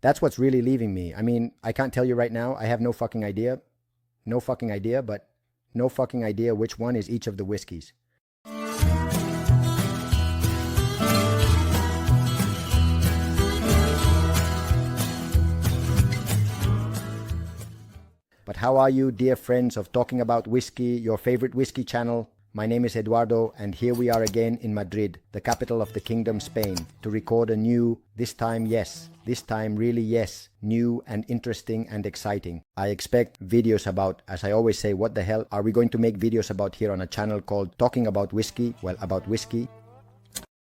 That's what's really leaving me. I mean, I can't tell you right now. I have no fucking idea. No fucking idea, but no fucking idea which one is each of the whiskeys. But how are you, dear friends of Talking About Whiskey, your favorite whiskey channel? My name is Eduardo, and here we are again in Madrid, the capital of the Kingdom, Spain, to record a new, this time really yes, new and interesting and exciting. I expect videos about, as I always say, what the hell are we going to make videos about here on a channel called Talking About Whiskey? Well, about whiskey.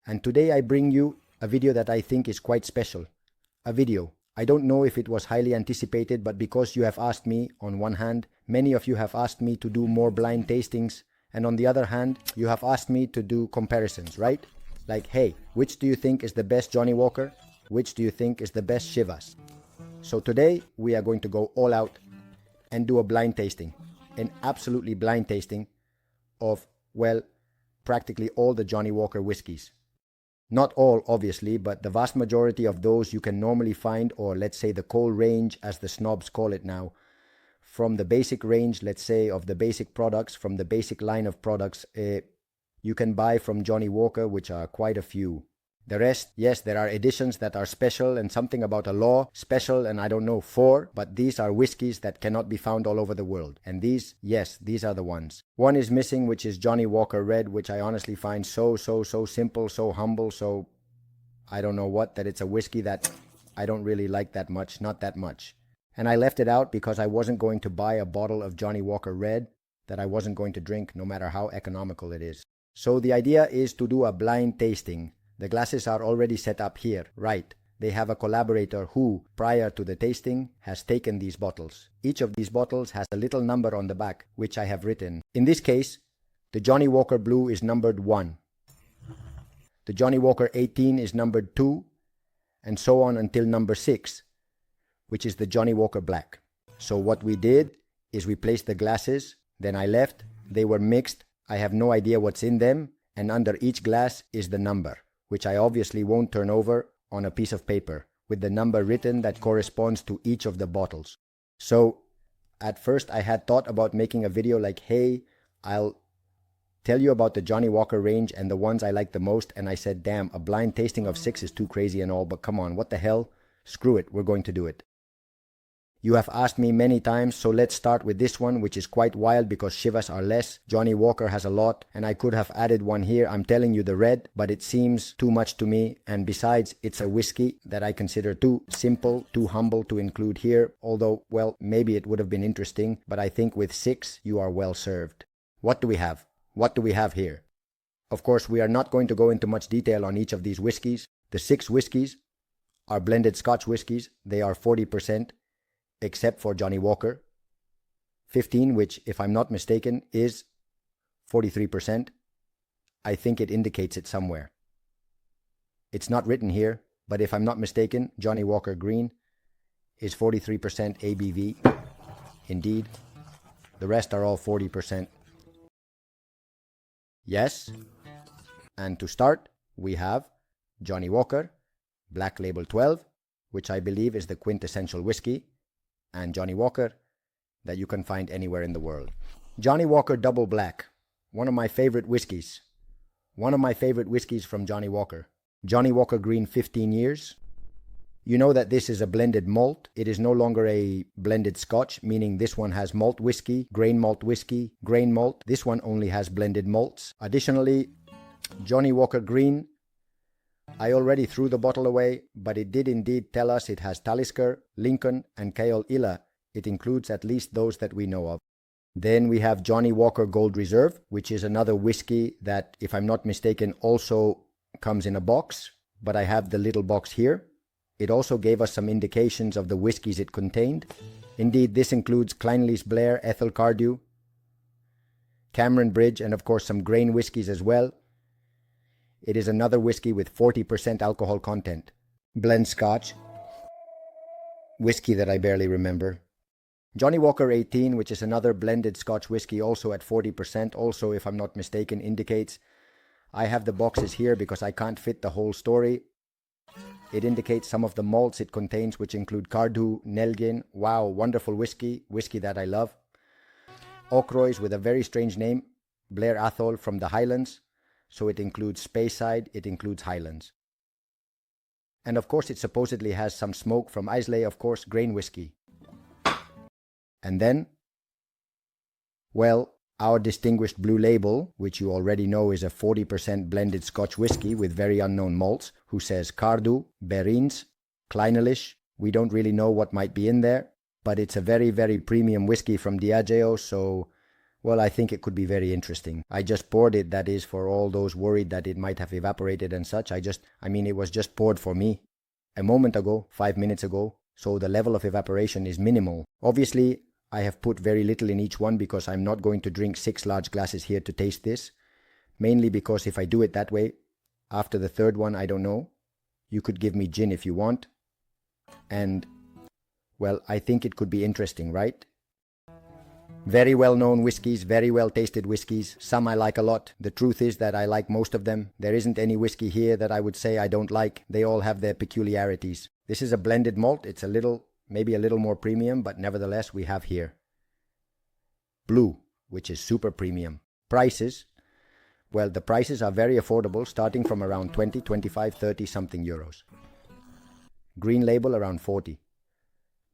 And today I bring you a video that I think is quite special. A video. I don't know if it was highly anticipated, but because you have asked me, on one hand, many of you have asked me to do more blind tastings, and on the other hand, you have asked me to do comparisons, right? Like, hey, which do you think is the best Johnnie Walker? Which do you think is the best Chivas? So today, we are going to go all out and do a blind tasting, an absolutely blind tasting of, well, practically all the Johnnie Walker whiskeys. Not all, obviously, but the vast majority of those you can normally find, or let's say the coal range, as the snobs call it now. From the basic range, let's say, of the basic products, from the basic line of products, you can buy from Johnnie Walker, which are quite a few. The rest, yes, there are editions that are special and something about a law, special and I don't know, for, but these are whiskeys that cannot be found all over the world. And these, yes, these are the ones. One is missing, which is Johnnie Walker Red, which I honestly find so simple, so humble, so I don't know what, that it's a whiskey that I don't really like that much, not that much. And I left it out because I wasn't going to buy a bottle of Johnnie Walker Red that I wasn't going to drink, no matter how economical it is. So the idea is to do a blind tasting. The glasses are already set up here, right? They have a collaborator who, prior to the tasting, has taken these bottles. Each of these bottles has a little number on the back, which I have written. In this case, the Johnnie Walker Blue is numbered 1. The Johnnie Walker 18 is numbered 2, and so on until number 6, which is the Johnnie Walker Black. So what we did is we placed the glasses, then I left, they were mixed, I have no idea what's in them, and under each glass is the number, which I obviously won't turn over, on a piece of paper, with the number written that corresponds to each of the bottles. So, at first I had thought about making a video like, hey, I'll tell you about the Johnnie Walker range and the ones I like the most, and I said, damn, a blind tasting of 6 is too crazy and all, but come on, what the hell? Screw it, we're going to do it. You have asked me many times, so let's start with this one, which is quite wild because Chivas are less. Johnnie Walker has a lot, and I could have added one here. I'm telling you the red, but it seems too much to me. And besides, it's a whiskey that I consider too simple, too humble to include here. Although, well, maybe it would have been interesting, but I think with 6, you are well served. What do we have? What do we have here? Of course, we are not going to go into much detail on each of these whiskeys. The 6 whiskeys are blended Scotch whiskeys. They are 40%. Except for Johnnie Walker 15, which, if I'm not mistaken, is 43%. I think it indicates it somewhere. It's not written here, but if I'm not mistaken, Johnnie Walker Green is 43% ABV. Indeed. The rest are all 40%. Yes. And to start, we have Johnnie Walker Black Label 12, which I believe is the quintessential whiskey, and Johnnie Walker that you can find anywhere in the world. Johnnie Walker Double Black, one of my favorite whiskeys. One of my favorite whiskeys from Johnnie Walker. Johnnie Walker Green 15 years. You know that this is a blended malt. It is no longer a blended Scotch, meaning this one has malt whiskey, grain malt. This one only has blended malts. Additionally, Johnnie Walker Green, I already threw the bottle away, but it did indeed tell us it has Talisker, Lincoln, and Caol Ila. It includes at least those that we know of. Then we have Johnnie Walker Gold Reserve, which is another whiskey that, if I'm not mistaken, also comes in a box, but I have the little box here. It also gave us some indications of the whiskeys it contained. Indeed, this includes Clynelish Blair, Ethel Cardew, Cameron Bridge, and of course some grain whiskies as well. It is another whiskey with 40% alcohol content. Blend Scotch. Whiskey that I barely remember. Johnnie Walker 18, which is another blended Scotch whiskey, also at 40%, also, if I'm not mistaken, indicates. I have the boxes here because I can't fit the whole story. It indicates some of the malts it contains, which include Cardu, Nelgen. Wow, wonderful whiskey that I love. Ochrois with a very strange name, Blair Athol from the Highlands. So it includes Speyside, it includes Highlands. And of course it supposedly has some smoke from Islay, of course, grain whiskey. And then, well, our distinguished blue label, which you already know is a 40% blended Scotch whiskey with very unknown malts, who says Cardu, Berrines, Clynelish. We don't really know what might be in there, but it's a very, very premium whiskey from Diageo, so, well, I think it could be very interesting. I just poured it, that is, for all those worried that it might have evaporated and such. It was just poured for me a moment ago, 5 minutes ago, so the level of evaporation is minimal. Obviously, I have put very little in each one because I'm not going to drink 6 large glasses here to taste this. Mainly because if I do it that way, after the third one, I don't know. You could give me gin if you want. And, well, I think it could be interesting, right? Very well-known whiskies, very well-tasted whiskies. Some I like a lot. The truth is that I like most of them. There isn't any whiskey here that I would say I don't like. They all have their peculiarities. This is a blended malt. It's maybe a little more premium, but nevertheless we have here Blue, which is super premium. Prices, well, the prices are very affordable, starting from around 20, 25, 30 something euros. Green label around 40.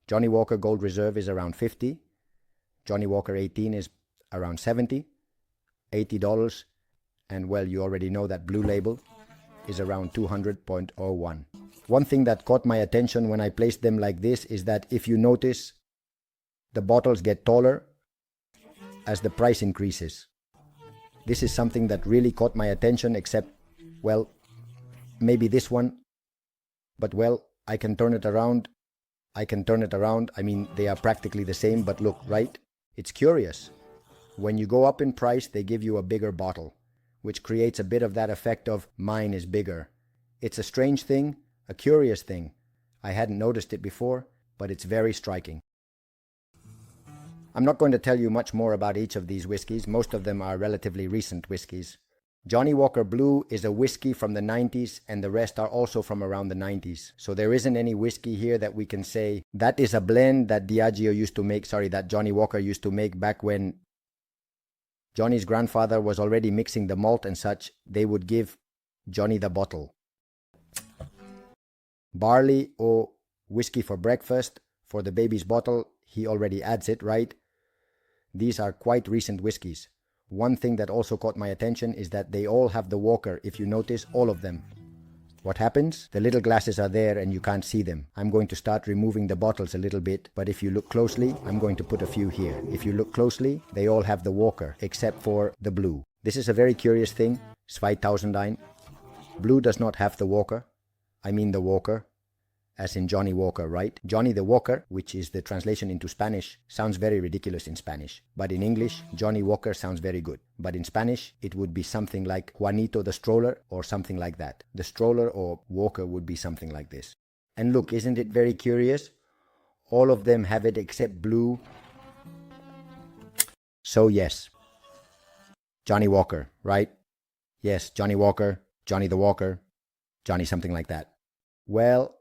Johnnie Walker Gold Reserve is around 50. Johnnie Walker 18 is around 70, $80, and well, you already know that blue label is around 200.01. One thing that caught my attention when I placed them like this is that if you notice, the bottles get taller as the price increases. This is something that really caught my attention, except, well, maybe this one, but well, I can turn it around. I mean, they are practically the same, but look, right? It's curious. When you go up in price, they give you a bigger bottle, which creates a bit of that effect of mine is bigger. It's a strange thing, a curious thing. I hadn't noticed it before, but it's very striking. I'm not going to tell you much more about each of these whiskies. Most of them are relatively recent whiskies. Johnnie Walker Blue is a whiskey from the 90s, and the rest are also from around the 90s. So there isn't any whiskey here that we can say that is a blend that that Johnnie Walker used to make back when Johnny's grandfather was already mixing the malt and such. They would give Johnny the bottle. Barley or whiskey for breakfast. For the baby's bottle, he already adds it, right? These are quite recent whiskies. One thing that also caught my attention is that they all have the Walker, if you notice, all of them. What happens? The little glasses are there and you can't see them. I'm going to start removing the bottles a little bit, but if you look closely, I'm going to put a few here. If you look closely, they all have the Walker, except for the blue. This is a very curious thing. 2009. Blue does not have the Walker. I mean the Walker, as in Johnnie Walker, right? Johnny the Walker, which is the translation into Spanish, sounds very ridiculous in Spanish. But in English, Johnnie Walker sounds very good. But in Spanish, it would be something like Juanito the Stroller or something like that. The Stroller or Walker would be something like this. And look, isn't it very curious? All of them have it except blue. So yes, Johnnie Walker, right? Yes, Johnnie Walker, Johnny the Walker, Johnny something like that. Well,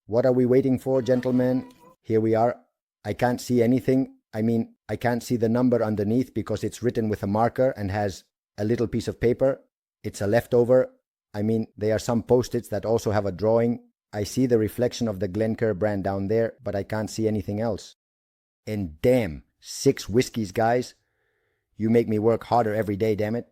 what are we waiting for, gentlemen? Here we are. I can't see anything. I can't see the number underneath because it's written with a marker and has a little piece of paper. It's a leftover. There are some post-its that also have a drawing. I see the reflection of the Glencairn brand down there, but I can't see anything else. And damn, 6 whiskeys, guys. You make me work harder every day, damn it.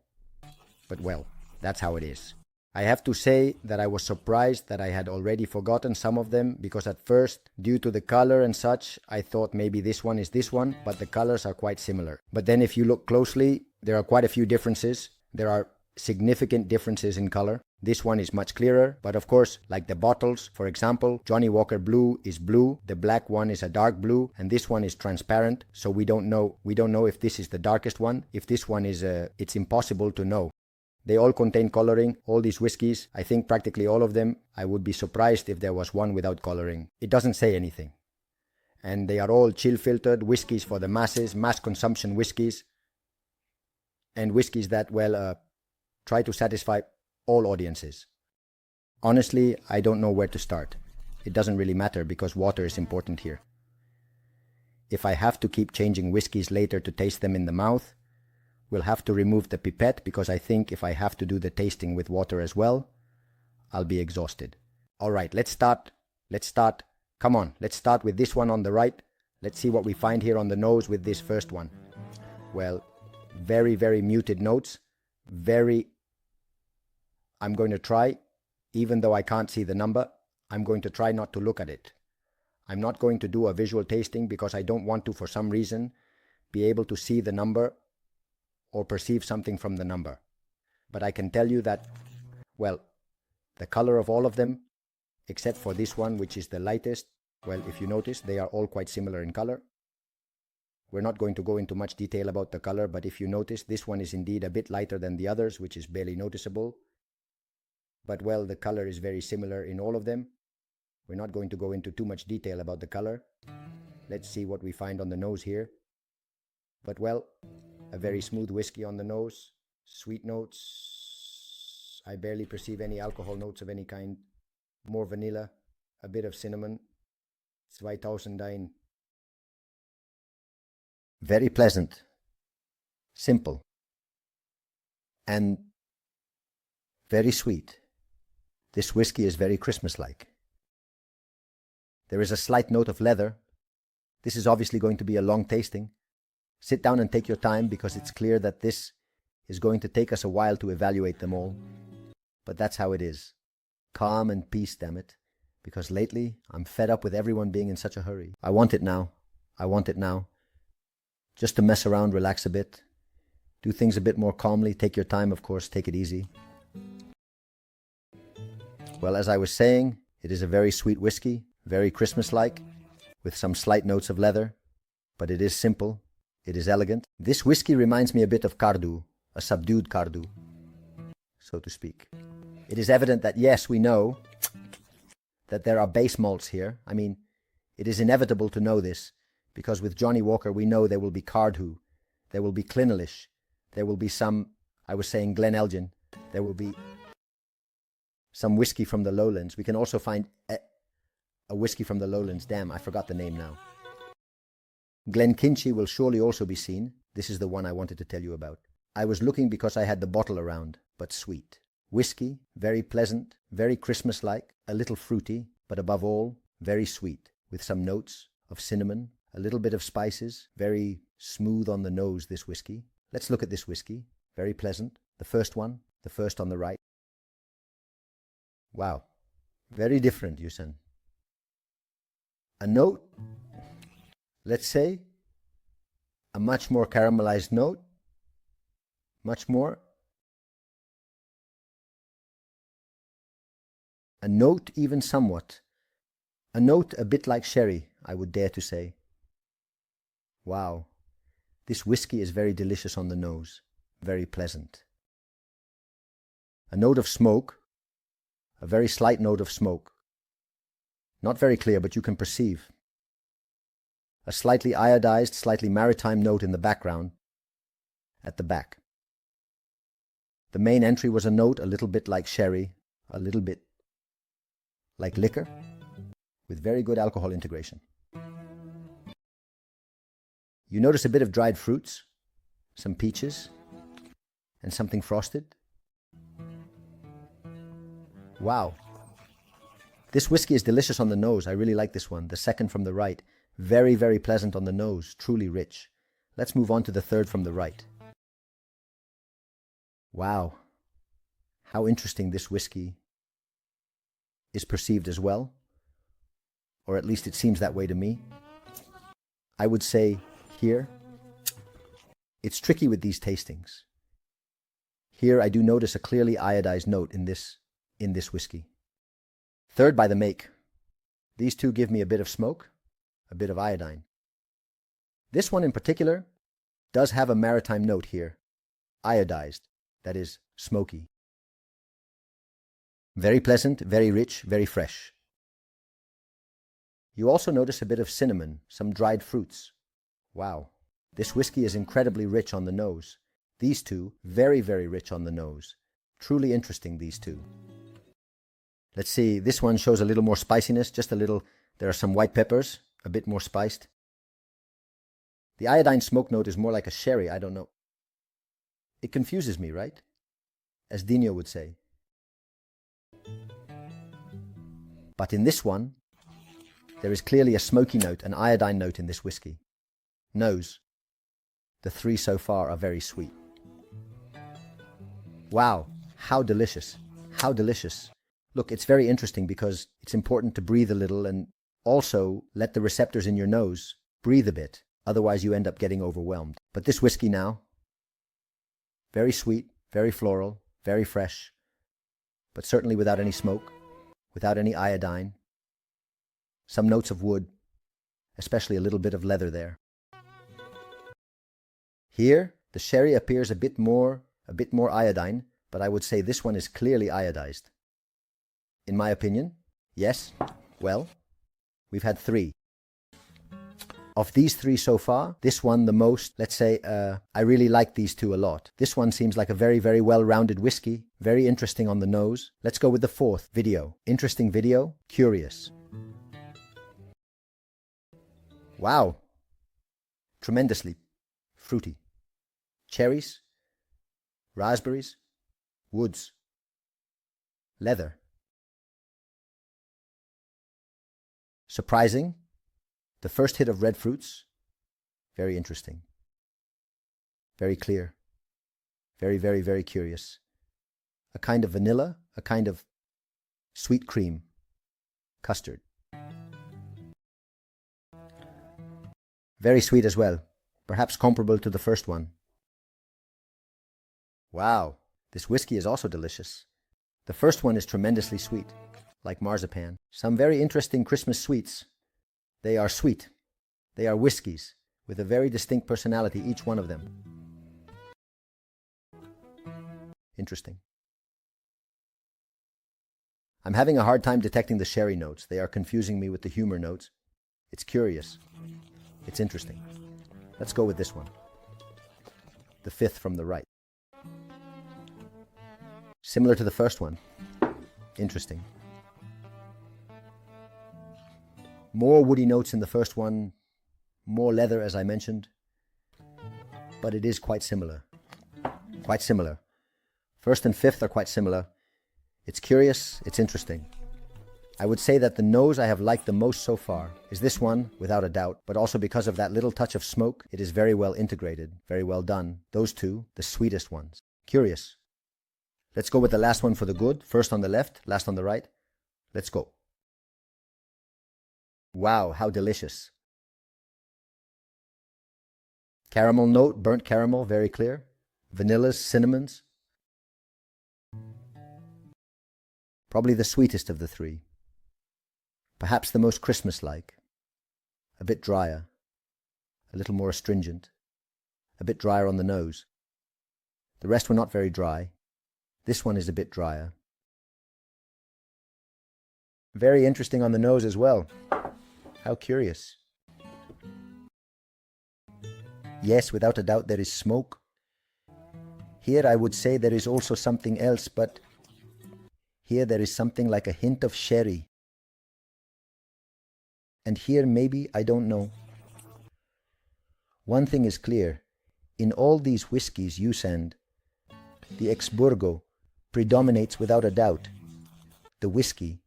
But well, that's how it is. I have to say that I was surprised that I had already forgotten some of them, because at first, due to the color and such, I thought maybe this one is this one, but the colors are quite similar. But then if you look closely, there are quite a few differences. There are significant differences in color. This one is much clearer, but of course, like the bottles, for example, Johnnie Walker Blue is blue, the black one is a dark blue, and this one is transparent, so we don't know if this is the darkest one. If this one is, it's impossible to know. They all contain coloring, all these whiskies. I think practically all of them. I would be surprised if there was one without coloring. It doesn't say anything. And they are all chill filtered whiskies for the masses, mass consumption whiskies. And whiskies that, try to satisfy all audiences. Honestly, I don't know where to start. It doesn't really matter because water is important here. If I have to keep changing whiskies later to taste them in the mouth, we'll have to remove the pipette because I think if I have to do the tasting with water as well, I'll be exhausted. All right, let's start. Come on, let's start with this one on the right. Let's see what we find here on the nose with this first one. Well, very, very muted notes. I'm going to try, even though I can't see the number, I'm going to try not to look at it. I'm not going to do a visual tasting because I don't want to, for some reason, be able to see the number or perceive something from the number. But I can tell you that, well, the color of all of them, except for this one, which is the lightest, well, if you notice, they are all quite similar in color. We're not going to go into much detail about the color, but if you notice, this one is indeed a bit lighter than the others, which is barely noticeable. But well, the color is very similar in all of them. We're not going to go into too much detail about the color. Let's see what we find on the nose here. But well, a very smooth whiskey on the nose. Sweet notes. I barely perceive any alcohol notes of any kind. More vanilla, a bit of cinnamon. 2009. Very pleasant. Simple. And very sweet. This whiskey is very Christmas-like. There is a slight note of leather. This is obviously going to be a long tasting. Sit down and take your time because it's clear that this is going to take us a while to evaluate them all. But that's how it is. Calm and peace, damn it. Because lately, I'm fed up with everyone being in such a hurry. I want it now. I want it now. Just to mess around, relax a bit. Do things a bit more calmly. Take your time, of course. Take it easy. Well, as I was saying, it is a very sweet whiskey, very Christmas-like, with some slight notes of leather. But it is simple. It is elegant. This whiskey reminds me a bit of Cardu, a subdued Cardu, so to speak. It is evident that, yes, we know that there are base malts here. I mean, it is inevitable to know this, because with Johnnie Walker we know there will be Cardhu, there will be Clinalish, there will be some, I was saying Glen Elgin, there will be some whiskey from the lowlands. We can also find a whiskey from the lowlands. Damn, I forgot the name now. Glenkinchie will surely also be seen. This is the one I wanted to tell you about. I was looking because I had the bottle around, but sweet. Whiskey, very pleasant, very Christmas-like, a little fruity, but above all, very sweet, with some notes of cinnamon, a little bit of spices, very smooth on the nose, this whiskey. Let's look at this whiskey. Very pleasant. The first one, the first on the right. Wow. Very different, Yusen. A note, let's say, a much more caramelized note, much more. A note even somewhat. A note a bit like sherry, I would dare to say. Wow. This whiskey is very delicious on the nose, very pleasant. A note of smoke, a very slight note of smoke. Not very clear, but you can perceive. A slightly iodized, slightly maritime note in the background, at the back. The main entry was a note a little bit like sherry, a little bit like liquor, with very good alcohol integration. You notice a bit of dried fruits, some peaches, and something frosted. Wow. This whiskey is delicious on the nose. I really like this one. The second from the right. Very, very pleasant on the nose. Truly rich. Let's move on to the third from the right. Wow. How interesting this whiskey is perceived as well. Or at least it seems that way to me. I would say here, it's tricky with these tastings. Here I do notice a clearly iodized note in this whiskey. Third by the make. These two give me a bit of smoke, a bit of iodine. This one in particular does have a maritime note here, iodized, that is, smoky. Very pleasant, very rich, very fresh. You also notice a bit of cinnamon, some dried fruits. Wow, this whiskey is incredibly rich on the nose. These two, very, very rich on the nose. Truly interesting, these two. Let's see, this one shows a little more spiciness, just a little. There are some white peppers, a bit more spiced. The iodine smoke note is more like a sherry, I don't know. It confuses me, right? As Dino would say. But in this one, there is clearly a smoky note, an iodine note in this whiskey. Nose. The three so far are very sweet. Wow, how delicious. How delicious. Look, it's very interesting because it's important to breathe a little and also let the receptors in your nose breathe a bit. Otherwise, you end up getting overwhelmed. But this whiskey now, very sweet, very floral, very fresh, but certainly without any smoke, without any iodine. Some notes of wood, especially a little bit of leather there. Here, the sherry appears a bit more iodine, but I would say this one is clearly iodized. In my opinion, yes. Well, we've had three. Of these three so far, this one the most, let's say, I really like these two a lot. This one seems like a very, very well-rounded whiskey, very interesting on the nose. Let's go with the fourth video. Interesting video, curious. Wow. Tremendously fruity. Cherries, raspberries, woods, leather. Surprising. The first hit of red fruits, very interesting. Very clear. Very, very, very curious. A kind of vanilla, a kind of sweet cream, custard. Very sweet as well, perhaps comparable to the first one. Wow, this whiskey is also delicious. The first one is tremendously sweet, like marzipan. Some very interesting Christmas sweets. They are sweet. They are whiskeys with a very distinct personality, each one of them. Interesting. I'm having a hard time detecting the sherry notes. They are confusing me with the humor notes. It's curious. It's interesting. Let's go with this one. The fifth from the right. Similar to the first one. Interesting. More woody notes in the first one, more leather as I mentioned, but it is quite similar. Quite similar. First and fifth are quite similar. It's curious, it's interesting. I would say that the nose I have liked the most so far is this one, without a doubt, but also because of that little touch of smoke, it is very well integrated, very well done. Those two, the sweetest ones. Curious. Let's go with the last one for the good. First on the left, last on the right. Let's go. Wow, how delicious. Caramel note, burnt caramel, very clear. Vanillas, cinnamons. Probably the sweetest of the three. Perhaps the most Christmas-like. A bit drier. A little more astringent. A bit drier on the nose. The rest were not very dry. This one is a bit drier. Very interesting on the nose as well. How curious. Yes, without a doubt there is smoke. Here I would say there is also something else, but here there is something like a hint of sherry. And here maybe, I don't know. One thing is clear. In all these whiskies you send, the ex-Burgo predominates without a doubt. The whiskey,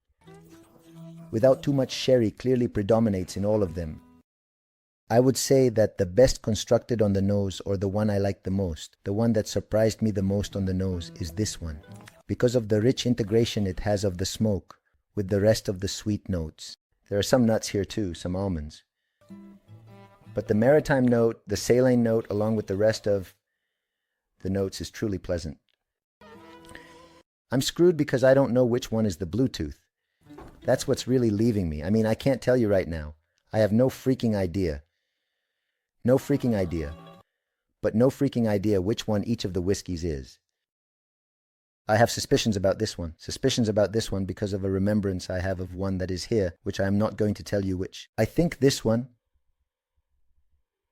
without too much sherry, clearly predominates in all of them. I would say that the best constructed on the nose, or the one I like the most, the one that surprised me the most on the nose, is this one, because of the rich integration it has of the smoke with the rest of the sweet notes. There are some nuts here too, some almonds. But the maritime note, the saline note, along with the rest of the notes is truly pleasant. I'm screwed because I don't know which one is the Bluetooth. That's what's really leaving me. I mean, I can't tell you right now. I have no freaking idea. No freaking idea. But no freaking idea which one each of the whiskeys is. I have suspicions about this one. Suspicions about this one because of a remembrance I have of one that is here, which I am not going to tell you which. I think this one.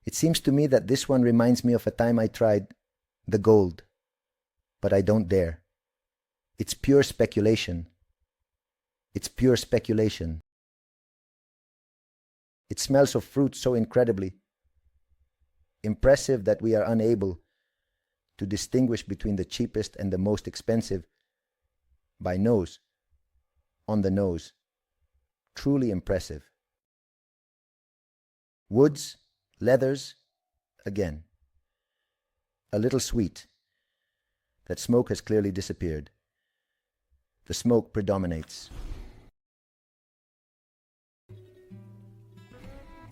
It seems to me that this one reminds me of a time I tried the gold. But I don't dare. It's pure speculation. It's pure speculation. It smells of fruit so incredibly impressive that we are unable to distinguish between the cheapest and the most expensive by nose, on the nose. Truly impressive. Woods, leathers, again. A little sweet. That smoke has clearly disappeared. The smoke predominates.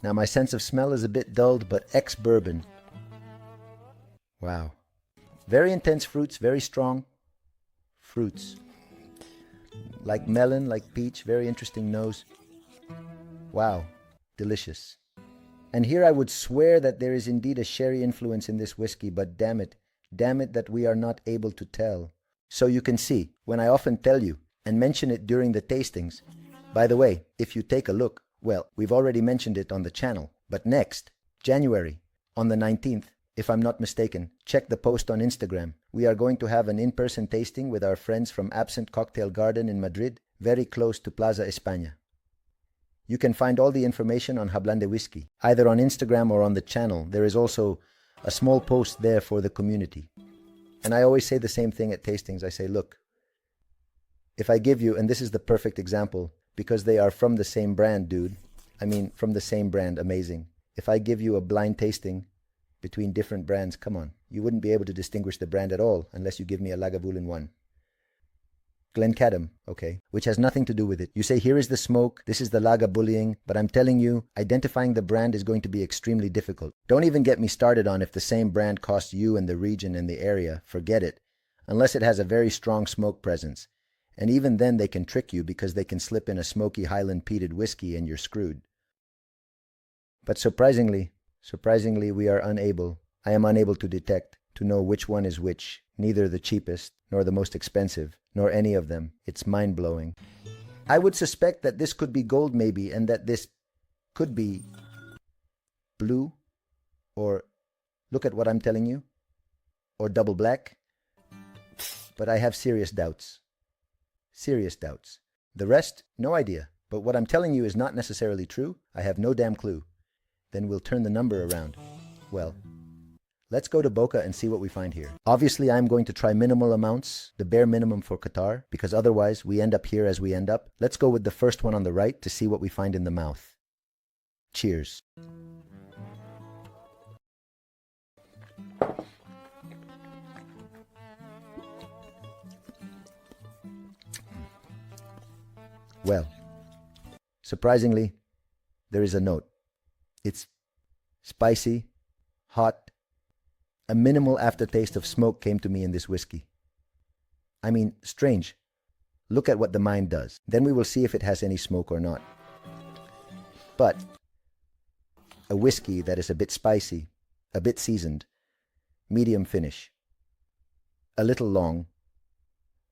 Now my sense of smell is a bit dulled, but ex-bourbon. Wow. Very intense fruits, very strong fruits. Like melon, like peach, very interesting nose. Wow, delicious. And here I would swear that there is indeed a sherry influence in this whiskey, but damn it that we are not able to tell. So you can see, when I often tell you and mention it during the tastings, by the way, if you take a look, well, we've already mentioned it on the channel, but next, January, on the 19th, if I'm not mistaken, check the post on Instagram. We are going to have an in-person tasting with our friends from Absent Cocktail Garden in Madrid, very close to Plaza España. You can find all the information on Hablando Whiskey, either on Instagram or on the channel. There is also a small post there for the community. And I always say the same thing at tastings. I say, look, if I give you, and this is the perfect example, because they are from the same brand, dude. I mean, from the same brand, amazing. If I give you a blind tasting between different brands, come on, you wouldn't be able to distinguish the brand at all unless you give me a Lagavulin one. Glencadam, okay, which has nothing to do with it. You say, here is the smoke, this is the Lagavulin, but I'm telling you, identifying the brand is going to be extremely difficult. Don't even get me started on if the same brand costs you and the region and the area. Forget it, unless it has a very strong smoke presence. And even then they can trick you because they can slip in a smoky Highland peated whiskey and you're screwed. But surprisingly, I am unable to detect, to know which one is which, neither the cheapest, nor the most expensive, nor any of them. It's mind-blowing. I would suspect that this could be gold maybe, and that this could be blue, or look at what I'm telling you, or double black. But I have serious doubts. Serious doubts. The rest, no idea. But what I'm telling you is not necessarily true. I have no damn clue. Then we'll turn the number around. Well, let's go to Boca and see what we find here. Obviously, I'm going to try minimal amounts, the bare minimum for Qatar, because otherwise we end up here as we end up. Let's go with the first one on the right to see what we find in the mouth. Cheers. Well, surprisingly, there is a note. It's spicy, hot. A minimal aftertaste of smoke came to me in this whiskey. I mean, strange. Look at what the mind does. Then we will see if it has any smoke or not. But a whiskey that is a bit spicy, a bit seasoned, medium finish, a little long,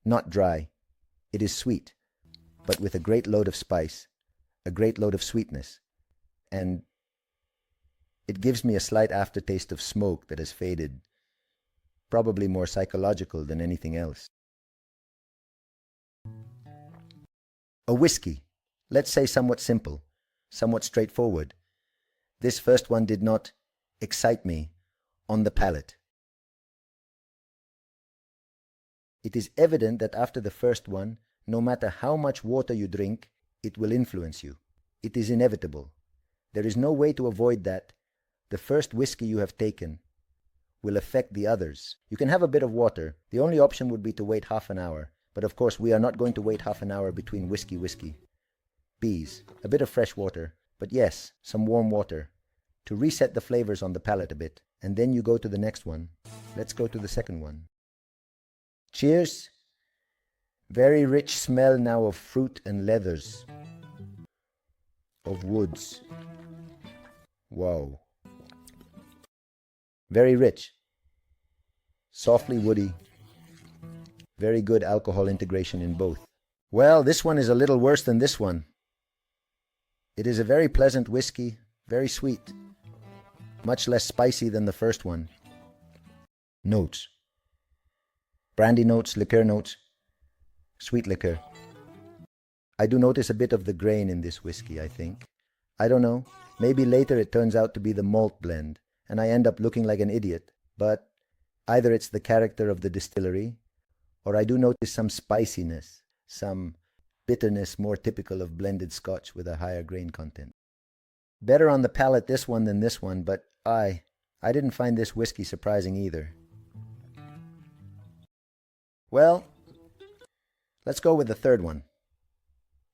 not dry. It is sweet, but with a great load of spice, a great load of sweetness, and it gives me a slight aftertaste of smoke that has faded, probably more psychological than anything else. A whiskey, let's say somewhat simple, somewhat straightforward. This first one did not excite me on the palate. It is evident that after the first one, no matter how much water you drink, it will influence you. It is inevitable. There is no way to avoid that. The first whiskey you have taken will affect the others. You can have a bit of water. The only option would be to wait half an hour. But of course, we are not going to wait half an hour between whiskey. Bees, a bit of fresh water. But yes, some warm water to reset the flavors on the palate a bit. And then you go to the next one. Let's go to the second one. Cheers. Very rich smell now of fruit and leathers. Of woods. Wow. Very rich. Softly woody. Very good alcohol integration in both. Well, this one is a little worse than this one. It is a very pleasant whiskey, very sweet. Much less spicy than the first one. Notes. Brandy notes, liqueur notes. Sweet liquor. I do notice a bit of the grain in this whiskey, I think. I don't know. Maybe later it turns out to be the malt blend, and I end up looking like an idiot. But either it's the character of the distillery, or I do notice some spiciness, some bitterness more typical of blended Scotch with a higher grain content. Better on the palate this one than this one, but I didn't find this whiskey surprising either. Well, let's go with the third one.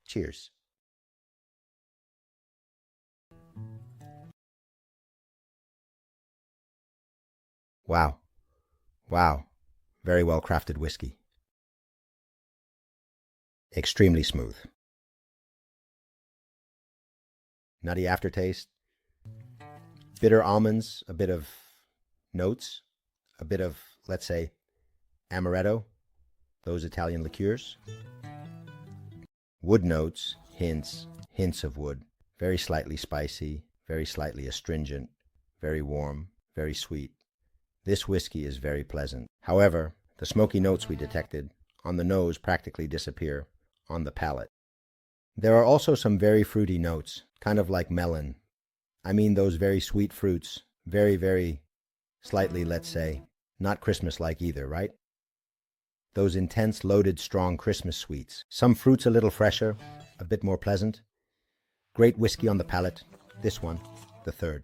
Cheers. Wow. Wow. Very well crafted whiskey. Extremely smooth. Nutty aftertaste. Bitter almonds, a bit of notes, a bit of, let's say, amaretto, those Italian liqueurs. Wood notes, hints of wood. Very slightly spicy, very slightly astringent, very warm, very sweet. This whiskey is very pleasant. However, the smoky notes we detected on the nose practically disappear on the palate. There are also some very fruity notes, kind of like melon. I mean those very sweet fruits, very, very slightly, let's say, not Christmas-like either, right? Those intense, loaded, strong Christmas sweets. Some fruits a little fresher, a bit more pleasant. Great whiskey on the palate. This one, the third.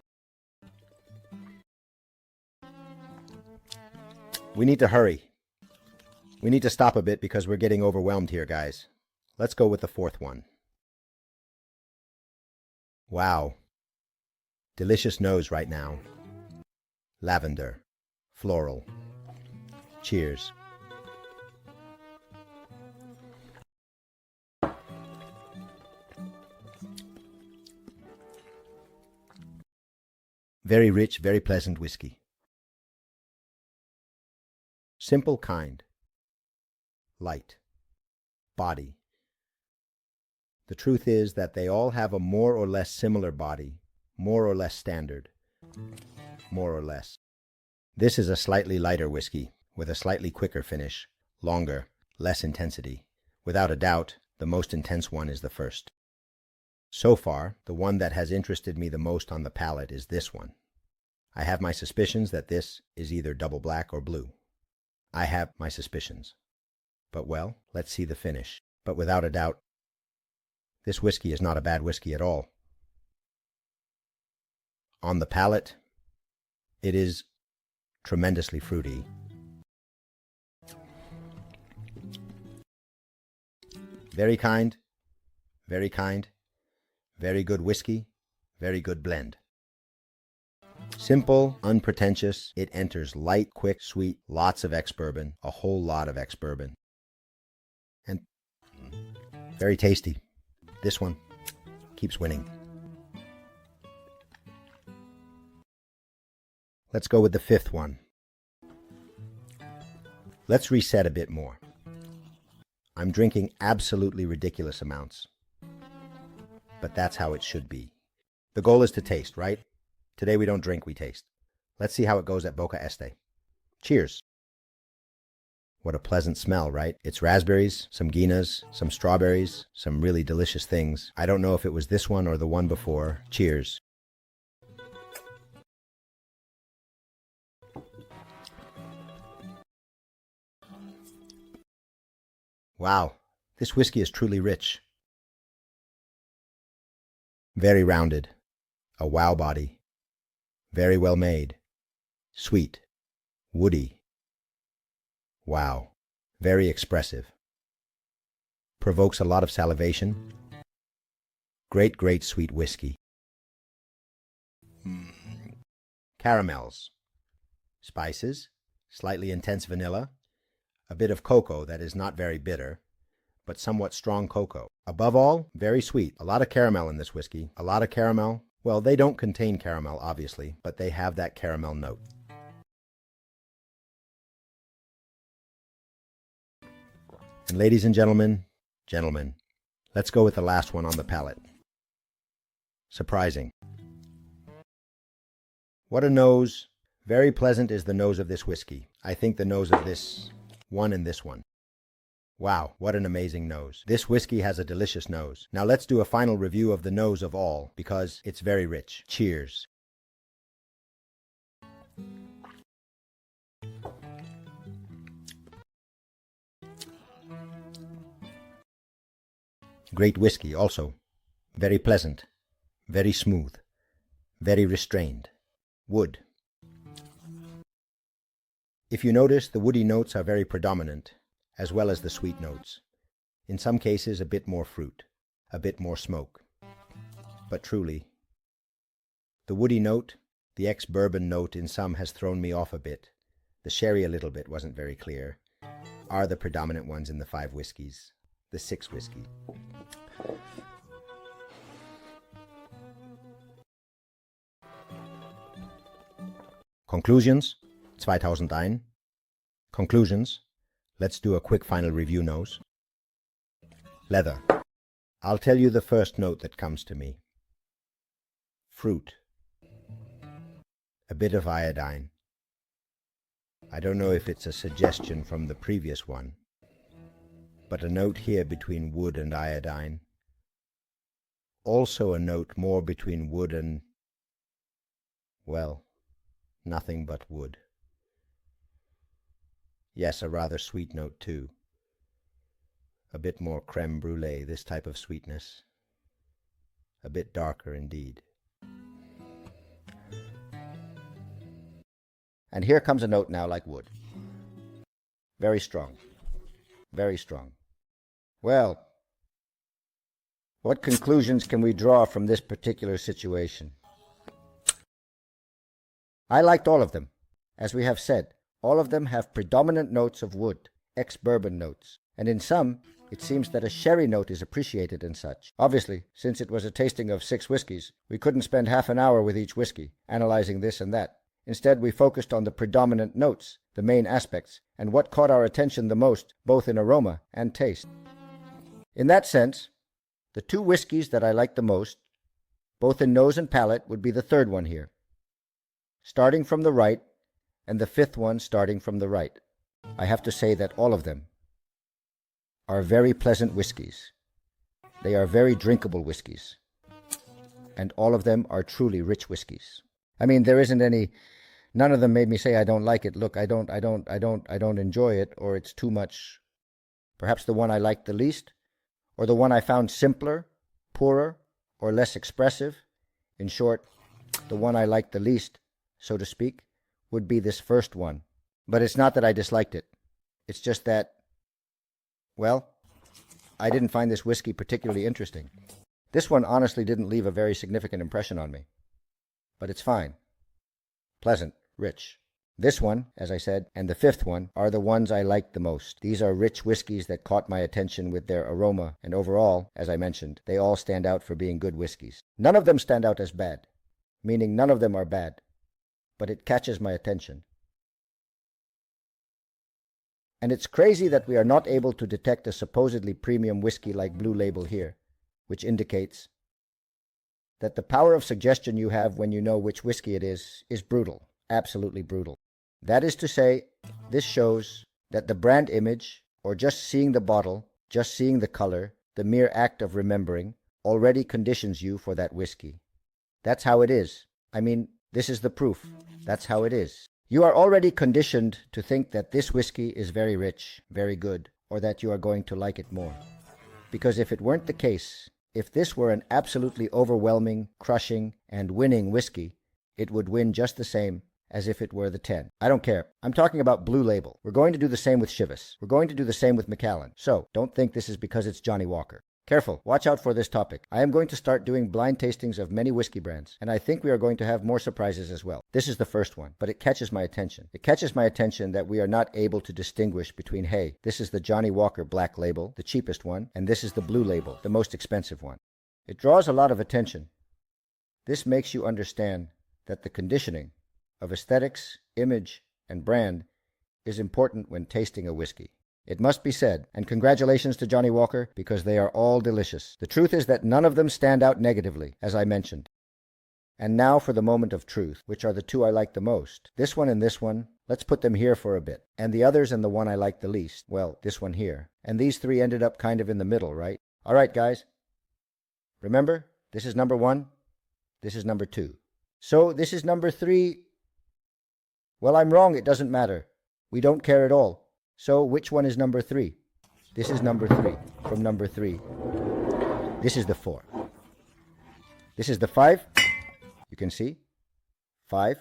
We need to hurry. We need to stop a bit because we're getting overwhelmed here, guys. Let's go with the fourth one. Wow. Delicious nose right now. Lavender. Floral. Cheers. Very rich, very pleasant whiskey. Simple, kind. Light. Body. The truth is that they all have a more or less similar body, more or less standard, more or less. This is a slightly lighter whiskey, with a slightly quicker finish, longer, less intensity. Without a doubt, the most intense one is the first. So far, the one that has interested me the most on the palate is this one. I have my suspicions that this is either double black or blue. I have my suspicions. But well, let's see the finish. But without a doubt, this whiskey is not a bad whiskey at all. On the palate, it is tremendously fruity. Very kind, very kind, very good whiskey, very good blend. Simple, unpretentious, it enters light, quick, sweet, lots of ex-bourbon, a whole lot of ex-bourbon. And very tasty. This one keeps winning. Let's go with the fifth one. Let's reset a bit more. I'm drinking absolutely ridiculous amounts. But that's how it should be. The goal is to taste, right? Today we don't drink, we taste. Let's see how it goes at Boca Este. Cheers. What a pleasant smell, right? It's raspberries, some guinas, some strawberries, some really delicious things. I don't know if it was this one or the one before. Cheers. Wow, this whiskey is truly rich. Very rounded. A wow body. Very well made. Sweet. Woody. Wow. Very expressive. Provokes a lot of salivation. Great, great sweet whiskey. Caramels. Spices. Slightly intense vanilla. A bit of cocoa that is not very bitter, but somewhat strong cocoa. Above all, very sweet. A lot of caramel in this whiskey. A lot of caramel. Well, they don't contain caramel, obviously, but they have that caramel note. And ladies and gentlemen, let's go with the last one on the palate. Surprising. What a nose. Very pleasant is the nose of this whiskey. I think the nose of this one and this one. Wow, what an amazing nose. This whiskey has a delicious nose. Now let's do a final review of the nose of all, because it's very rich. Cheers. Great whiskey also. Very pleasant. Very smooth. Very restrained. Wood. If you notice, the woody notes are very predominant, as well as the sweet notes. In some cases, a bit more fruit, a bit more smoke. But truly, the woody note, the ex-bourbon note in some has thrown me off a bit. The sherry a little bit wasn't very clear. Are the predominant ones in the 5 whiskeys. The 6 whiskey. Conclusions, 2001. Conclusions, let's do a quick final review nose. Leather. I'll tell you the first note that comes to me. Fruit. A bit of iodine. I don't know if it's a suggestion from the previous one, but a note here between wood and iodine. Also a note more between wood and, well, nothing but wood. Yes, a rather sweet note too. A bit more creme brulee, this type of sweetness. A bit darker indeed. And here comes a note now like wood. Very strong. Very strong. Well, what conclusions can we draw from this particular situation? I liked all of them. As we have said, all of them have predominant notes of wood, ex-bourbon notes, and in some, it seems that a sherry note is appreciated and such. Obviously, since it was a tasting of 6 whiskeys, we couldn't spend half an hour with each whiskey, analyzing this and that. Instead, we focused on the predominant notes, the main aspects, and what caught our attention the most, both in aroma and taste. In that sense, the 2 whiskeys that I liked the most, both in nose and palate, would be the third one here, starting from the right, and the 5th one starting from the right. I have to say that all of them are very pleasant whiskeys. They are very drinkable whiskeys. And all of them are truly rich whiskeys. I mean, there isn't any, none of them made me say I don't like it. Look, I don't enjoy it, or it's too much. Perhaps the one I liked the least, or the one I found simpler, poorer, or less expressive. In short, the one I liked the least, so to speak, would be this first one. But it's not that I disliked it. It's just that, well, I didn't find this whiskey particularly interesting. This one honestly didn't leave a very significant impression on me. But it's fine. Pleasant, rich. This one, as I said, and the 5th one are the ones I liked the most. These are rich whiskeys that caught my attention with their aroma, and overall, as I mentioned, they all stand out for being good whiskeys. None of them stand out as bad, meaning none of them are bad, but it catches my attention. And it's crazy that we are not able to detect a supposedly premium whiskey like Blue Label here, which indicates that the power of suggestion you have when you know which whiskey it is brutal, absolutely brutal. That is to say, this shows that the brand image, or just seeing the bottle, just seeing the color, the mere act of remembering, already conditions you for that whiskey. That's how it is. I mean, this is the proof. That's how it is. You are already conditioned to think that this whiskey is very rich, very good, or that you are going to like it more. Because if it weren't the case, if this were an absolutely overwhelming, crushing, and winning whiskey, it would win just the same as if it were the 10. I don't care. I'm talking about Blue Label. We're going to do the same with Chivas. We're going to do the same with Macallan. So, don't think this is because it's Johnnie Walker. Careful. Watch out for this topic. I am going to start doing blind tastings of many whiskey brands, and I think we are going to have more surprises as well. This is the first one, but it catches my attention. It catches my attention that we are not able to distinguish between, hey, this is the Johnnie Walker Black Label, the cheapest one, and this is the Blue Label, the most expensive one. It draws a lot of attention. This makes you understand that the conditioning of aesthetics, image, and brand is important when tasting a whiskey. It must be said, and congratulations to Johnnie Walker, because they are all delicious. The truth is that none of them stand out negatively, as I mentioned. And now for the moment of truth, which are the 2 I like the most. This one and this one Let's put them here for a bit. And the others and the one I like the least, well, this one here. And these three ended up kind of in the middle, right? All right, guys. Remember, this is number 1. This is number 2. So this is number 3. Well, I'm wrong. It doesn't matter. We don't care at all. So which one is number 3? This is number 3. From number 3. This is the 4. This is the 5. You can see. 5.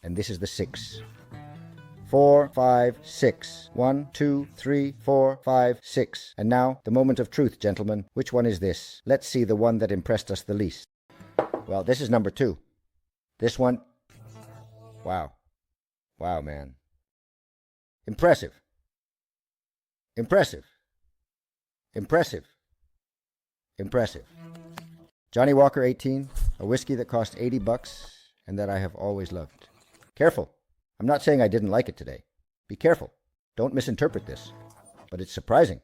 And this is the 6. 4, 5, 6. 1, 2, 3, 4, 5, 6. And now, the moment of truth, gentlemen. Which one is this? Let's see the one that impressed us the least. Well, this is number 2. This one. Wow. Wow, man. Impressive. Impressive. Impressive. Impressive. Johnnie Walker 18, a whiskey that cost $80 and that I have always loved. Careful. I'm not saying I didn't like it today. Be careful. Don't misinterpret this. But it's surprising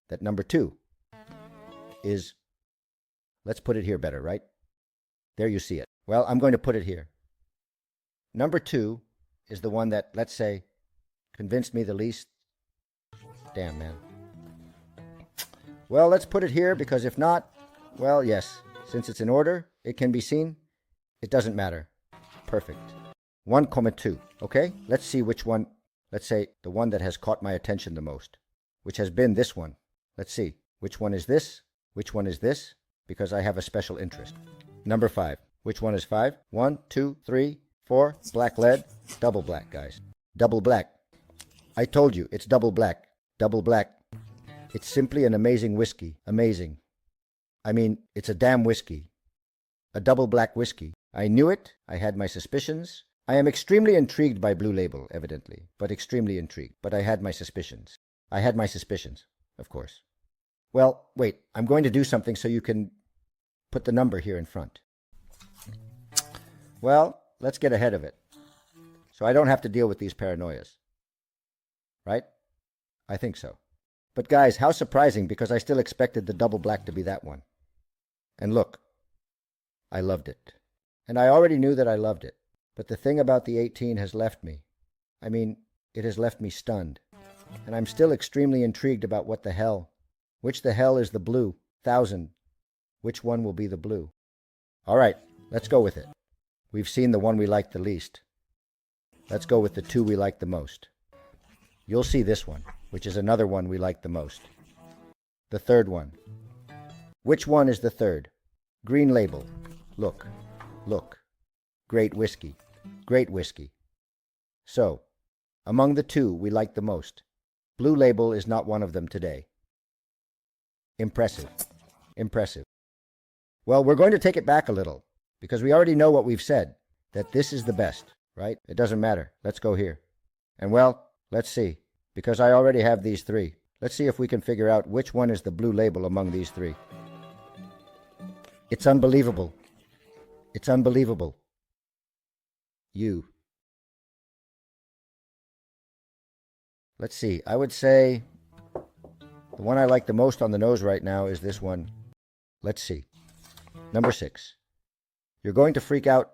that number 2 is, let's put it here better, right? There you see it. Well, I'm going to put it here. Number 2 is the one that, let's say, convinced me the least. Damn, man. Well, let's put it here because if not, well, yes, since it's in order, it can be seen. It doesn't matter. Perfect. 1,2. Okay, let's see which one. Let's say the one that has caught my attention the most, which has been this one. Let's see. Which one is this? Which one is this? Because I have a special interest. Number 5. Which one is 5? 1, 2, 3, 4. Black lead. Double black, guys. Double black. I told you, it's double black. Double black. It's simply an amazing whiskey. Amazing. I mean, it's a damn whiskey. A double black whiskey. I knew it. I had my suspicions. I am extremely intrigued by Blue Label, evidently, but extremely intrigued. But I had my suspicions. I had my suspicions, of course. Well, wait, I'm going to do something so you can put the number here in front. Well, let's get ahead of it, so I don't have to deal with these paranoias. Right? I think so. But guys, how surprising, because I still expected the double black to be that one. And look, I loved it. And I already knew that I loved it. But the thing about the 18 has left me. I mean, it has left me stunned. And I'm still extremely intrigued about what the hell. Which the hell is the blue? 1,000. Which one will be the blue? All right, let's go with it. We've seen the one we like the least. Let's go with the 2 we like the most. You'll see this one, which is another one we like the most. The 3rd one. Which one is the 3rd? Green Label. Look. Look. Great whiskey. Great whiskey. So, among the 2 we like the most, Blue Label is not one of them today. Impressive. Impressive. Well, we're going to take it back a little, because we already know what we've said, that this is the best, right? It doesn't matter. Let's go here. And well, let's see, because I already have these 3. Let's see if we can figure out which one is the Blue Label among these 3. It's unbelievable. It's unbelievable. You. Let's see. I would say the one I like the most on the nose right now is this one. Let's see. Number 6. You're going to freak out.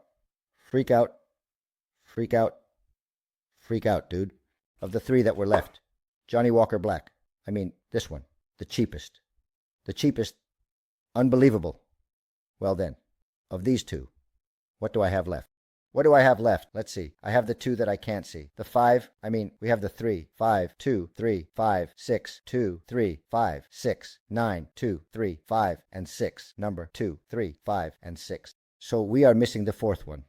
Freak out. Freak out. Freak out, dude. Of the 3 that were left. Johnnie Walker Black. I mean, this one. The cheapest. The cheapest. Unbelievable. Well then, of these 2, what do I have left? What do I have left? Let's see. I have the 2 that I can't see. The 5, we have the 3, 5, 2, 3, 5, 6, 2, 3, 5, 6, 9, 2, 3, 5, and 6. Number 2, 3, 5, and 6. So we are missing the 4th one.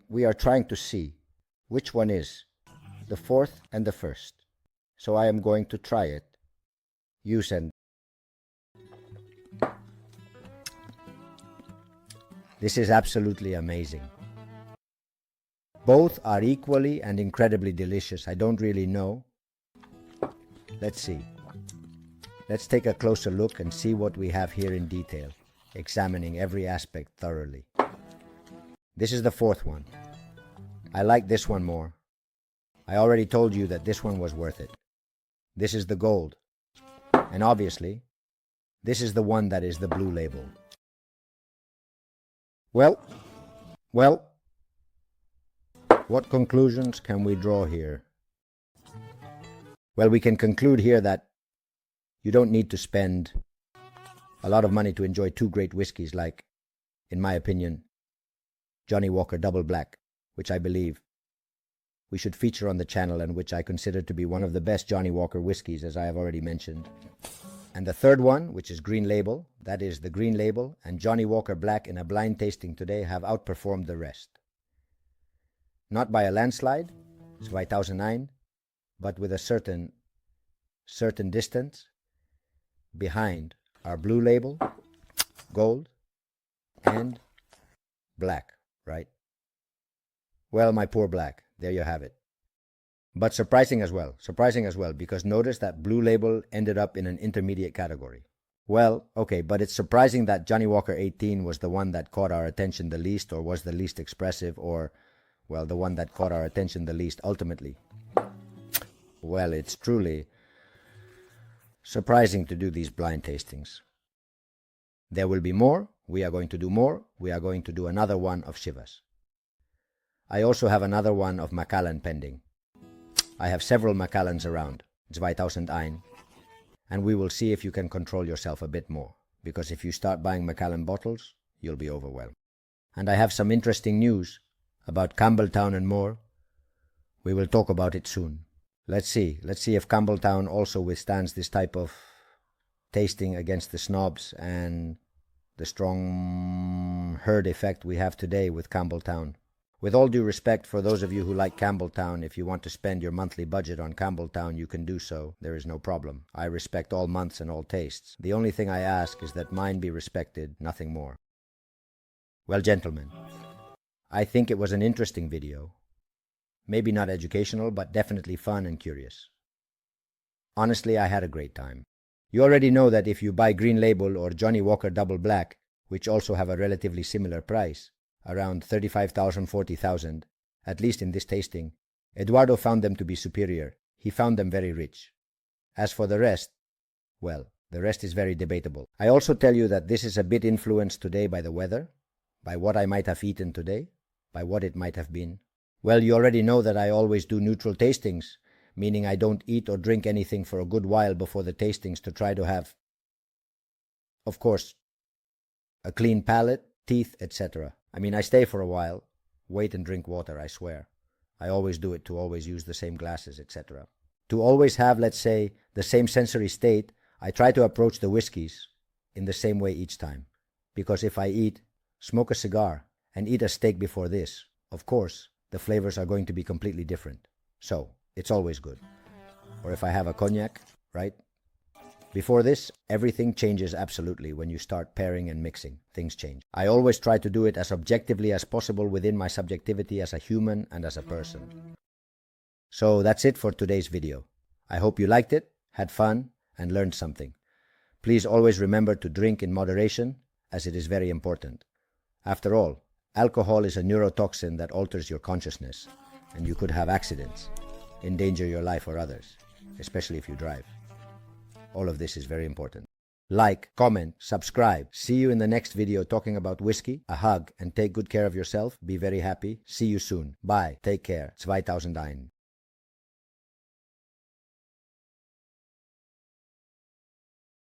We are trying to see which one is the 4th and the 1st. So I am going to try it. You send. This is absolutely amazing. Both are equally and incredibly delicious. I don't really know. Let's see. Let's take a closer look and see what we have here in detail, examining every aspect thoroughly. This is the 4th one. I like this one more. I already told you that this one was worth it. This is the gold. And obviously, this is the one that is the Blue Label. Well, What conclusions can we draw here? Well, we can conclude here that you don't need to spend a lot of money to enjoy two great whiskeys like, in my opinion, Johnnie Walker Double Black, which I believe we should feature on the channel and which I consider to be one of the best Johnnie Walker whiskeys, as I have already mentioned. And the third one, which is Green Label, that is the Green Label, and Johnnie Walker Black in a blind tasting today have outperformed the rest. Not by a landslide, 2009, but with a certain distance behind our Blue Label, Gold, and Black, right? Well, my poor Black, there you have it. But surprising as well, because notice that Blue Label ended up in an intermediate category. Well, okay, but it's surprising that Johnnie Walker 18 was the one that caught our attention the least, or was the least expressive, or, well, the one that caught our attention the least ultimately. Well, it's truly surprising to do these blind tastings. There will be more. We are going to do more. We are going to do another one of Chivas. I also have another one of Macallan pending. I have several Macallans around, 2001, and we will see if you can control yourself a bit more, because if you start buying Macallan bottles, you'll be overwhelmed. And I have some interesting news about Campbelltown and more. We will talk about it soon. Let's see if Campbelltown also withstands this type of tasting against the snobs and the strong herd effect we have today with Campbelltown. With all due respect for those of you who like Campbelltown, if you want to spend your monthly budget on Campbelltown, you can do so. There is no problem. I respect all months and all tastes. The only thing I ask is that mine be respected, nothing more. Well, gentlemen, I think it was an interesting video. Maybe not educational, but definitely fun and curious. Honestly, I had a great time. You already know that if you buy Green Label or Johnnie Walker Double Black, which also have a relatively similar price, around 35,000, 40,000, at least in this tasting, Eduardo found them to be superior. He found them very rich. As for the rest, well, the rest is very debatable. I also tell you that this is a bit influenced today by the weather, by what I might have eaten today, by what it might have been. Well, you already know that I always do neutral tastings, meaning I don't eat or drink anything for a good while before the tastings to try to have, of course, a clean palate, teeth, etc. I mean, I stay for a while, wait and drink water, I swear. I always do it to always use the same glasses, etc. To always have, let's say, the same sensory state, I try to approach the whiskeys in the same way each time. Because if I smoke a cigar, and eat a steak before this, of course, the flavors are going to be completely different. So, it's always good. Or if I have a cognac, right? Before this, everything changes absolutely when you start pairing and mixing. Things change. I always try to do it as objectively as possible within my subjectivity as a human and as a person. So that's it for today's video. I hope you liked it, had fun, and learned something. Please always remember to drink in moderation, as it is very important. After all, alcohol is a neurotoxin that alters your consciousness, and you could have accidents, endanger your life or others, especially if you drive. All of this is very important. Like, comment, subscribe. See you in the next video talking about whiskey. A hug and take good care of yourself. Be very happy. See you soon. Bye. Take care. 2001.